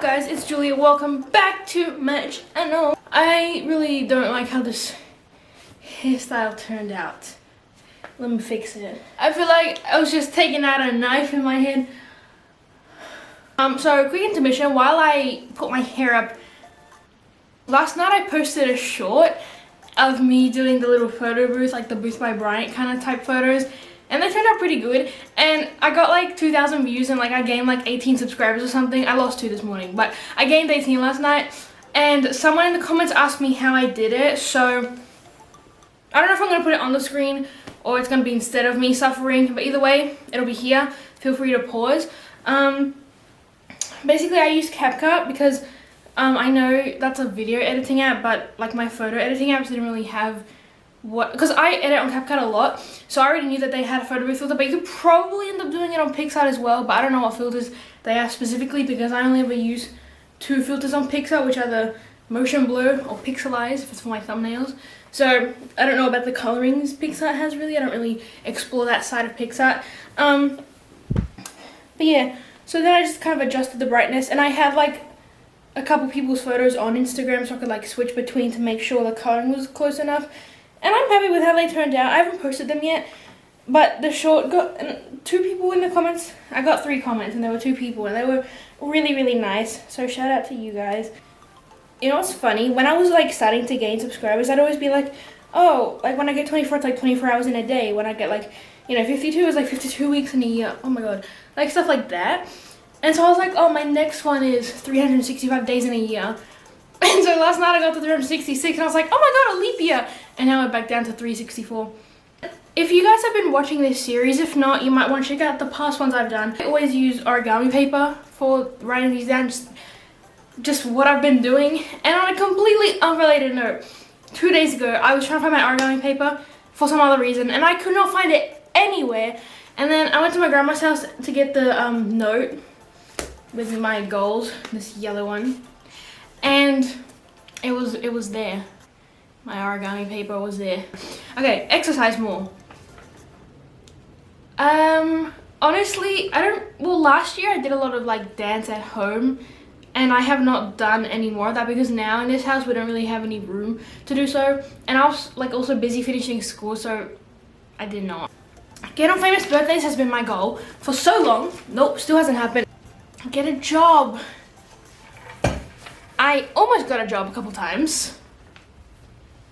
guys, it's Julia. Welcome back to my channel. I really don't like how this hairstyle turned out. Let me fix it. I feel like I was just taking out a knife in my head. So quick intermission while I put my hair up. Last night I posted a short of me doing the little photo booth, like the Booth by Bryant kind of type photos. And they turned out pretty good, and I got like 2,000 views and like I gained like 18 subscribers or something. I lost 2 this morning, but I gained 18 last night. And someone in the comments asked me how I did it, so I don't know if I'm going to put it on the screen or it's going to be instead of me suffering, but either way, it'll be here. Feel free to pause. Basically I used CapCut because I know that's a video editing app, but like my photo editing apps didn't really have because I edit on CapCut a lot, so I already knew that they had a photo booth filter, but you could probably end up doing it on PicsArt as well, but I don't know what filters they have specifically because I only ever use 2 filters on PicsArt, which are the motion blur or pixelize if it's for my thumbnails. So I don't know about the colorings PicsArt has really. I don't really explore that side of PicsArt. But yeah, so then I just kind of adjusted the brightness, and I had like a couple people's photos on Instagram so I could like switch between to make sure the coloring was close enough. And I'm happy with how they turned out. I haven't posted them yet, but the short got 2 people in the comments. I got 3 comments and there were 2 people and they were really, really nice. So shout out to you guys. You know what's funny? When I was like starting to gain subscribers, I'd always be like, oh, like when I get 24, it's like 24 hours in a day. When I get like, you know, 52 is like 52 weeks in a year. Oh my God. Like stuff like that. And so I was like, oh, my next one is 365 days in a year. And so last night I got to 366 and I was like, oh my God, a leap year. And now we're back down to 364. If you guys have been watching this series, if not, you might want to check out the past ones I've done. I always use origami paper for writing these down, just what I've been doing. And on a completely unrelated note, 2 days ago, I was trying to find my origami paper for some other reason, and I could not find it anywhere. And then I went to my grandma's house to get the note with my goals, this yellow one. And it was there. My origami paper was there. Okay, exercise more. Honestly, well, last year I did a lot of like dance at home, and I have not done any more of that because now in this house we don't really have any room to do so. And I was like also busy finishing school, so I did not. Get on famous birthdays has been my goal for so long. Nope, still hasn't happened. Get a job. I almost got a job a couple times,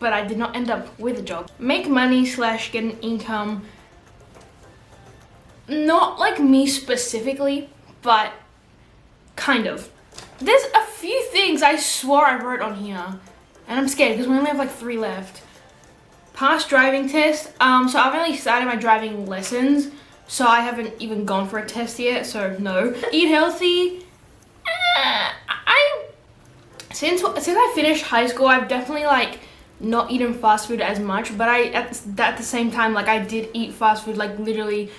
but I did not end up with a job. Make money / get an income. Not like me specifically, but kind of. There's a few things I swore I wrote on here, and I'm scared because we only have like 3 left. Past driving test. So I've only started my driving lessons, so I haven't even gone for a test yet, so no. Eat healthy. Since I finished high school, I've definitely like not eaten fast food as much, but at the same time, like I did eat fast food like literally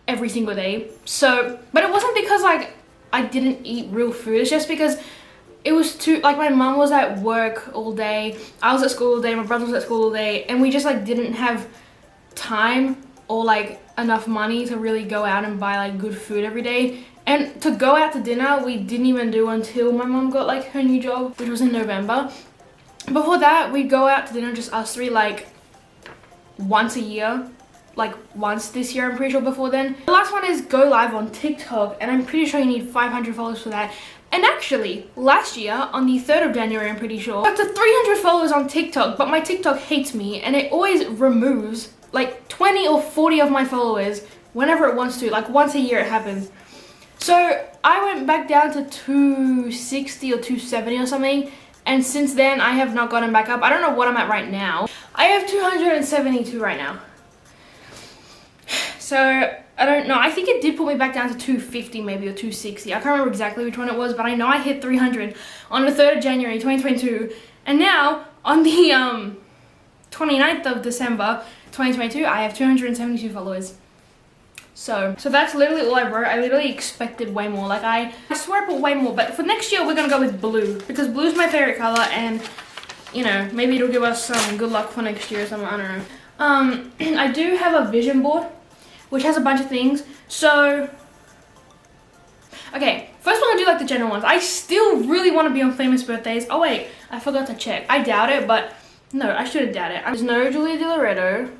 every single day. So, but it wasn't because like I didn't eat real food. It's just because it was too, like my mom was at work all day, I was at school all day, my brother was at school all day, and we just like didn't have time or like enough money to really go out and buy like good food every day. And to go out to dinner, we didn't even do until my mom got like her new job, which was in November. Before that, we'd go out to dinner, just us 3, like once a year. Like once this year, I'm pretty sure before then. The last one is go live on TikTok, and I'm pretty sure you need 500 followers for that. And actually, last year, on the 3rd of January, I'm pretty sure, I got to 300 followers on TikTok, but my TikTok hates me, and it always removes like 20 or 40 of my followers whenever it wants to. Like once a year it happens. So I went back down to 260 or 270 or something, and since then I have not gotten back up. I don't know what I'm at right now. I have 272 right now. So I don't know. I think it did put me back down to 250 maybe or 260. I can't remember exactly which one it was, but I know I hit 300 on the 3rd of January 2022, and now on the 29th of December 2022 I have 272 followers. So that's literally all I wrote. I literally expected way more. Like I swear I put way more, but for next year we're gonna go with blue because blue is my favorite color, and you know, maybe it'll give us some good luck for next year or something. I don't know. I do have a vision board which has a bunch of things. So okay, First we're gonna do like the general ones. I still really want to be on famous birthdays. Oh wait, I forgot to check. I doubt it, but no, I shouldn't doubt it. There's no Julia Di Loretto.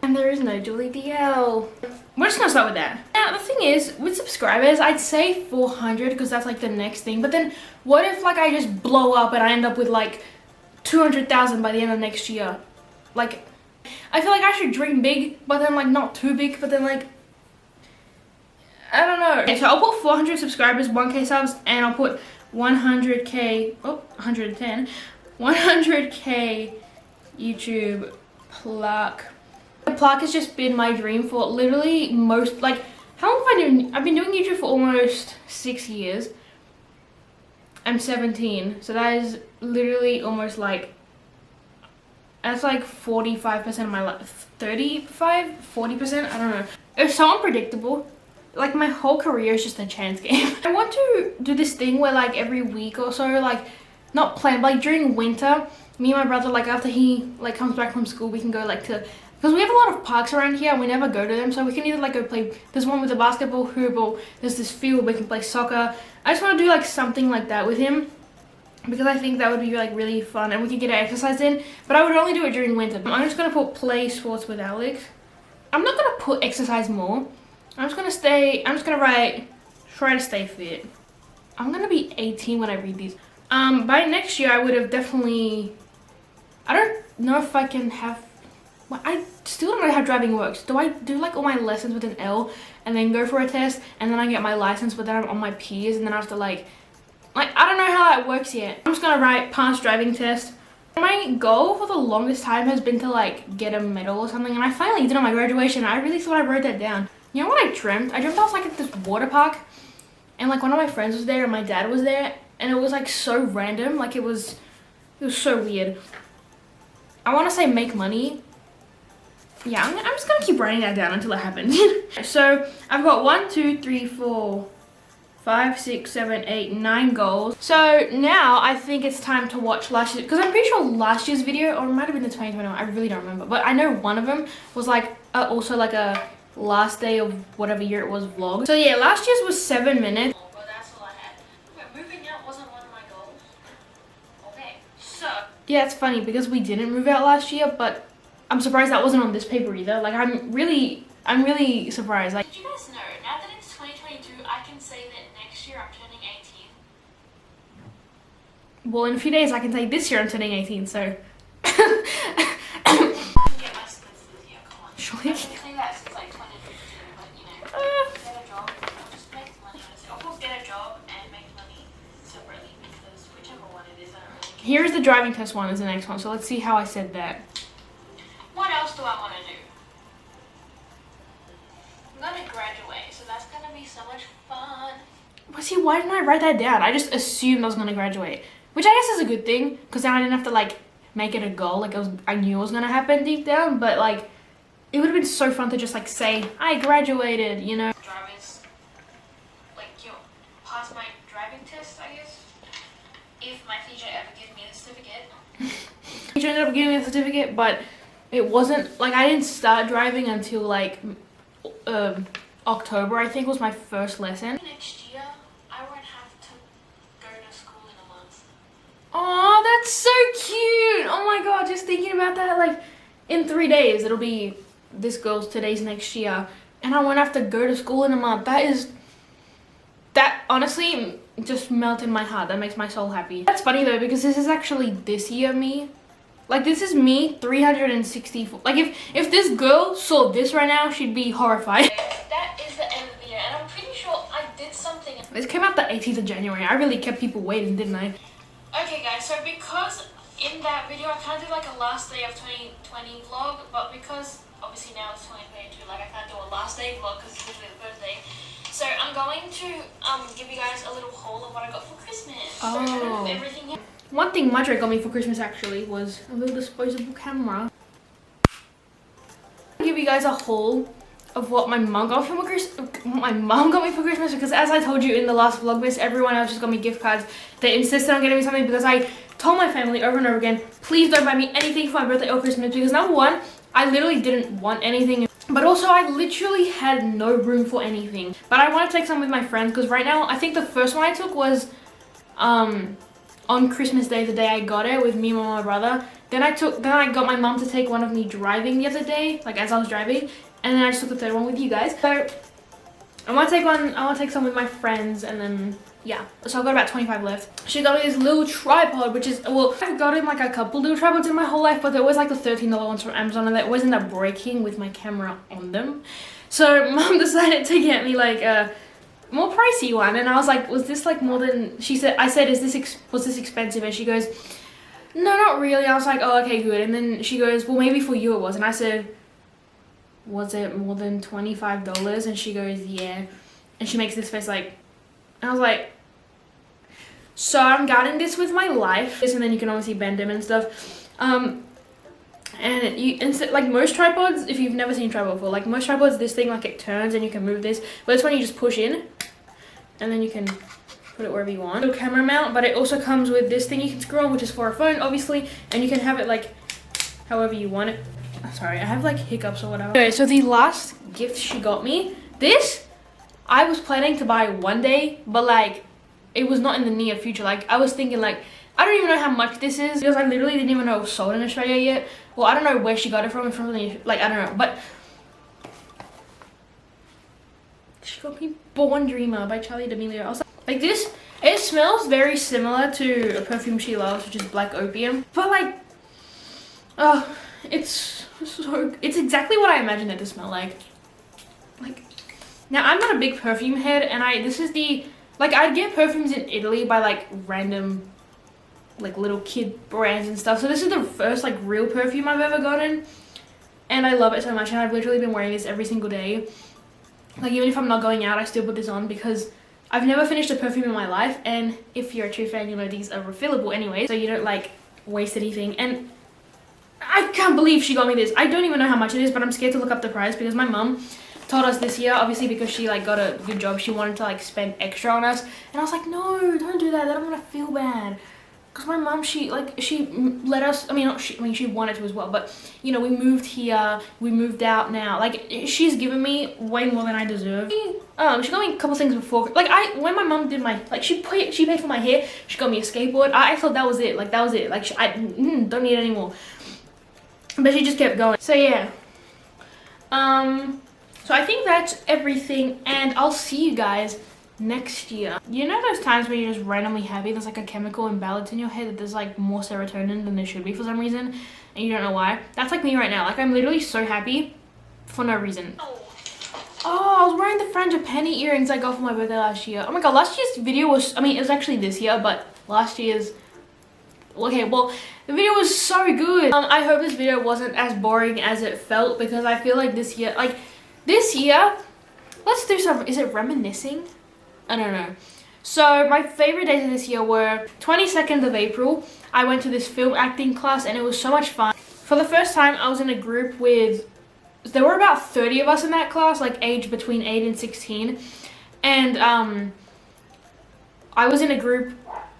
And there is no Julie DL. We're just gonna start with that. Now the thing is, with subscribers, I'd say 400 because that's like the next thing. But then what if like I just blow up and I end up with like 200,000 by the end of next year? Like, I feel like I should dream big, but then like not too big, but then like, I don't know. Okay, so I'll put 400 subscribers, 1k subs, and I'll put 100k, oh, 110, 100k YouTube plaque. The plaque has just been my dream for literally most, like, how long have I doing? I've been doing YouTube for almost 6 years. I'm 17, so that is literally almost like, that's like 45% of my life, 35, 40%, I don't know. It's so unpredictable. Like my whole career is just a chance game. I want to do this thing where like every week or so, like not plan, but like during winter, me and my brother, like after he like comes back from school, we can go like to, because we have a lot of parks around here and we never go to them, so we can either like go play, there's one with a basketball hoop, or there's this field we can play soccer. I just want to do like something like that with him because I think that would be like really fun and we could get our exercise in, but I would only do it during winter. I'm just going to put play sports with Alex. I'm not going to put exercise more. I'm just going to write try to stay fit. I'm going to be 18 when I read these. By next year I would have definitely, I don't know if I can have, well, I still don't know how driving works. Do I do like all my lessons with an L and then go for a test and then I get my license, but then I'm on my peers and then I have to like I don't know how that works yet. I'm just gonna write past driving test. My goal for the longest time has been to like get a medal or something, and I finally did on my graduation. I really thought I wrote that down. You know what I dreamt? I dreamt I was like at this water park and like one of my friends was there and my dad was there, and it was like so random, like it was so weird. I want to say make money. Yeah, I'm just gonna keep writing that down until it happens. So I've got 1, 2, 3, 4, 5, 6, 7, 8, 9 goals. So now I think it's time to watch last year, because I'm pretty sure last year's video, or it might have been the 2021, I really don't remember, but I know one of them was like also like a last day of whatever year it was vlog. So yeah, last year's was 7 minutes. But that's all I had. But moving out wasn't one of my goals. Okay, so Yeah, it's funny because we didn't move out last year, but I'm surprised that wasn't on this paper either. Like I'm really surprised. Like, did you guys know, now that it's 2022, I can say that next year I'm turning 18. well, in a few days I can say this year I'm turning 18, so. I can get my splits this year, come on. Sure. I've been saying that since like 2022, but you know, get a job, I'll just make money. I'll both get a job and make money separately, because whichever one it is, I don't really care. Here's the driving test one as the next one, so let's see how I said that. What else do I want to do? I'm gonna graduate, so that's gonna be so much fun. But see, why didn't I write that down? I just assumed I was gonna graduate, which I guess is a good thing, because then I didn't have to like make it a goal. Like I knew it was gonna happen deep down, but like it would have been so fun to just like say I graduated, you know. Drivers, like, you know, pass my driving test, I guess, if my teacher ever gives me the certificate. Teacher ended up giving me a certificate, but it wasn't like I didn't start driving until like October, I think, was my first lesson. Next year, I won't have to go to school in a month. Oh, that's so cute. Oh my god, just thinking about that, like in 3 days it'll be this girl's today's next year and I won't have to go to school in a month. That honestly just melted my heart. That makes my soul happy. That's funny though, because this is actually this year me. Like this is me 364. Like if this girl saw this right now, she'd be horrified. That is the end of the year, and I'm pretty sure I did something. This came out the 18th of January. I really kept people waiting, didn't I? Okay guys, so because in that video I can't do like a last day of 2020 vlog, but because obviously now it's 2022, like I can't do a last day vlog because it's literally the birthday. So I'm going to give you guys a little haul of what I got for Christmas. Oh. So kind of everything here. One thing Madre got me for Christmas actually was a little disposable camera. I'll give you guys a haul of what my mum got me for Christmas, because as I told you in the last vlogmas, everyone else just got me gift cards. They insisted on getting me something because I told my family over and over again, please don't buy me anything for my birthday or Christmas, because number one, I literally didn't want anything. But also I literally had no room for anything. But I want to take some with my friends because right now I think the first one I took was on Christmas Day, the day I got it, with me, mom, and my brother. Then I got my mom to take one of me driving the other day, like as I was driving, and then I just took the third one with you guys. So I want to take some with my friends, and then yeah. So I've got about 25 left. She got me this little tripod, which is, well, I've gotten like a couple little tripods in my whole life, but they're always like the $13 ones from Amazon, and they always end up breaking with my camera on them. So mom decided to get me like a more pricey one, and I was like, was this like more than, I said, was this expensive? And she goes, no, not really. I was like, oh, okay, good. And then she goes, well, maybe for you it was. And I said, was it more than $25? And she goes, yeah. And she makes this face like, and I was like, so I'm guarding this with my life. And then you can obviously bend them and stuff. And like most tripods, if you've never seen a tripod before, like most tripods, this thing like it turns and you can move this. But this one you just push in, and then you can put it wherever you want. Little camera mount, but it also comes with this thing you can screw on, which is for a phone, obviously, and you can have it like however you want it. Sorry, I have like hiccups or whatever. Okay, so the last gift she got me, this I was planning to buy one day, but like it was not in the near future. Like I was thinking like, I don't even know how much this is because I literally didn't even know it was sold in Australia yet. Well, I don't know where she got it from like, I don't know, but she got me Born Dreamer by Charli D'Amelio. I was like this, it smells very similar to a perfume she loves, which is Black Opium, but like, oh, it's exactly what I imagined it to smell like. Now I'm not a big perfume head, and I'd get perfumes in Italy by like random like little kid brands and stuff. So this is the first like real perfume I've ever gotten, and I love it so much, and I've literally been wearing this every single day. Like even if I'm not going out, I still put this on because I've never finished a perfume in my life, and if you're a true fan, you know these are refillable anyway, so you don't like waste anything. And I can't believe she got me this. I don't even know how much it is, but I'm scared to look up the price because my mum told us this year, obviously because she like got a good job, she wanted to like spend extra on us, and I was like, no, don't do that, then I'm gonna feel bad. Because my mum, she let us, she wanted to as well, but you know, we moved here, we moved out now, like she's given me way more than I deserve. She got me a couple things before, like when my mum did my, like she paid for my hair, she got me a skateboard. I thought that was it, like that was it, like I don't need it anymore, but she just kept going. So yeah, so I think that's everything, and I'll see you guys next year. You know those times where you're just randomly happy, there's like a chemical imbalance in your head that there's like more serotonin than there should be for some reason, and you don't know why? That's like me right now. Like I'm literally so happy for no reason. Oh, I was wearing the Frangipani earrings I got for my birthday last year. Oh my god, last year's video was, it was actually this year, but last year's, okay, well, the video was so good. I hope this video wasn't as boring as it felt, because I feel like this year, let's do some, is it reminiscing? I don't know. So my favorite days of this year were 22nd of April. I went to this film acting class and it was so much fun. For the first time, I was in a group with, there were about 30 of us in that class, like aged between 8 and 16. And I was in a group,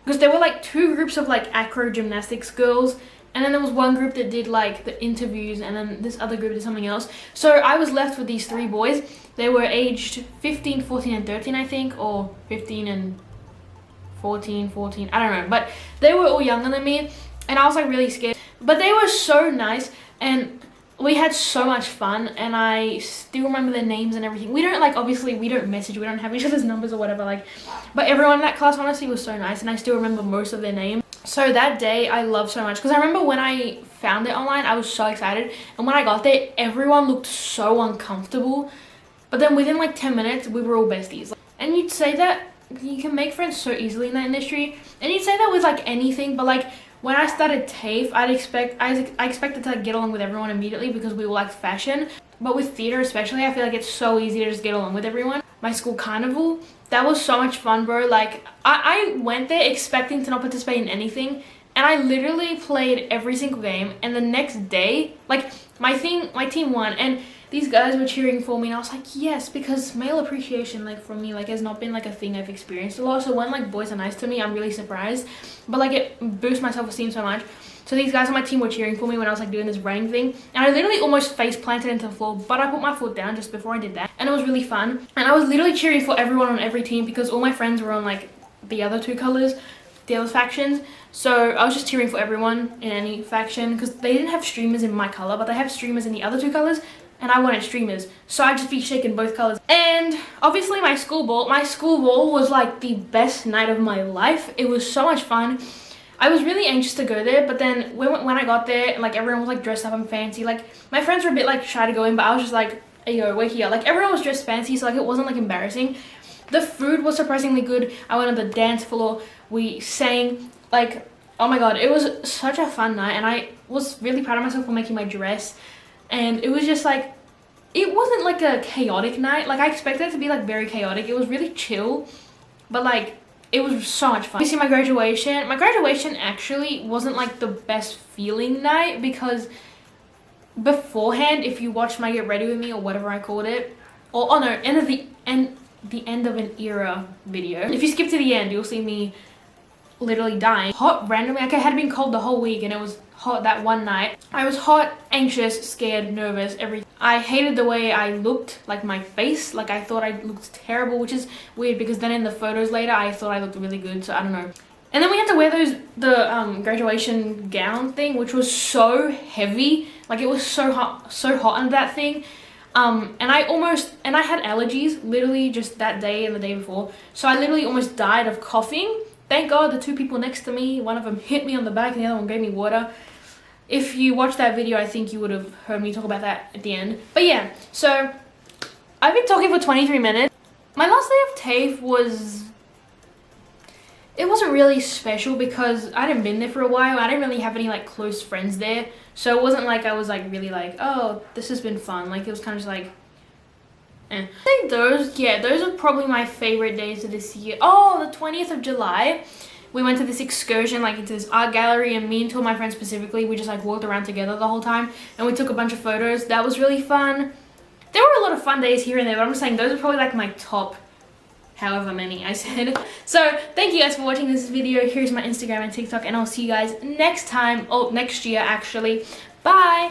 because there were like two groups of like acro gymnastics girls, and then there was one group that did like the interviews, and then this other group did something else. So I was left with these three boys. They were aged 15, 14, and 13, I think, or 15 and 14, I don't know. But they were all younger than me, and I was like really scared. But they were so nice, and we had so much fun, and I still remember their names and everything. We don't like, obviously we don't message, we don't have each other's numbers or whatever, like, but everyone in that class honestly was so nice, and I still remember most of their names. So that day I loved so much, because I remember when I found it online, I was so excited, and when I got there, everyone looked so uncomfortable, but then within like 10 minutes, we were all besties. And you'd say that you can make friends so easily in that industry, and you'd say that with like anything, but like when I started TAFE, I expected to like, get along with everyone immediately because we all like fashion, but with theater especially, I feel like it's so easy to just get along with everyone. My school carnival, that was so much fun, bro. Like I went there expecting to not participate in anything, and I literally played every single game, and the next day, like my team won, and these guys were cheering for me, and I was like, yes, because male appreciation, like, for me, like, has not been like a thing I've experienced a lot. So when like boys are nice to me, I'm really surprised, but like it boosts my self-esteem so much. So these guys on my team were cheering for me when I was like doing this running thing, and I literally almost face planted into the floor, but I put my foot down just before I did that, and it was really fun. And I was literally cheering for everyone on every team because all my friends were on like the other two colors, the other factions. So I was just cheering for everyone in any faction because they didn't have streamers in my color, but they have streamers in the other two colors, and I wanted streamers, so I'd just be shaking both colors. And obviously my school ball was like the best night of my life. It was so much fun. I was really anxious to go there, but then when I got there, like everyone was like dressed up and fancy. Like my friends were a bit like shy to go in, but I was just like, hey yo, we're here. Like everyone was dressed fancy, so like it wasn't like embarrassing. The food was surprisingly good. I went on the dance floor, we sang, like, oh my god, it was such a fun night, and I was really proud of myself for making my dress. And it was just like, it wasn't like a chaotic night. Like I expected it to be like very chaotic. It was really chill, but like it was so much fun. You see my graduation actually wasn't like the best feeling night because beforehand, if you watched my get ready with me or whatever I called it, or oh no, the end of an era video, if you skip to the end, you'll see me literally dying. Hot randomly, like I had been cold the whole week and it was hot that one night. I was hot, anxious, scared, nervous, everything. I hated the way I looked, like my face, like I thought I looked terrible, which is weird because then in the photos later I thought I looked really good, so I don't know. And then we had to wear the graduation gown thing, which was so heavy, like it was so hot under that thing. And I had allergies literally just that day and the day before, so I literally almost died of coughing. Thank God the two people next to me, one of them hit me on the back and the other one gave me water. If you watched that video, I think you would have heard me talk about that at the end. But yeah, so I've been talking for 23 minutes. My last day of TAFE it wasn't really special because I hadn't been there for a while. I didn't really have any like close friends there. So it wasn't like I was like really like, oh, this has been fun. Like it was kind of just like, I think those are probably my favorite days of this year. Oh, the 20th of July. We went to this excursion, like into this art gallery, and me and two of my friends specifically, we just like walked around together the whole time and we took a bunch of photos. That was really fun. There were a lot of fun days here and there, but I'm just saying those are probably like my top however many I said. So thank you guys for watching this video. Here's my Instagram and TikTok, and I'll see you guys next time, next year actually. Bye.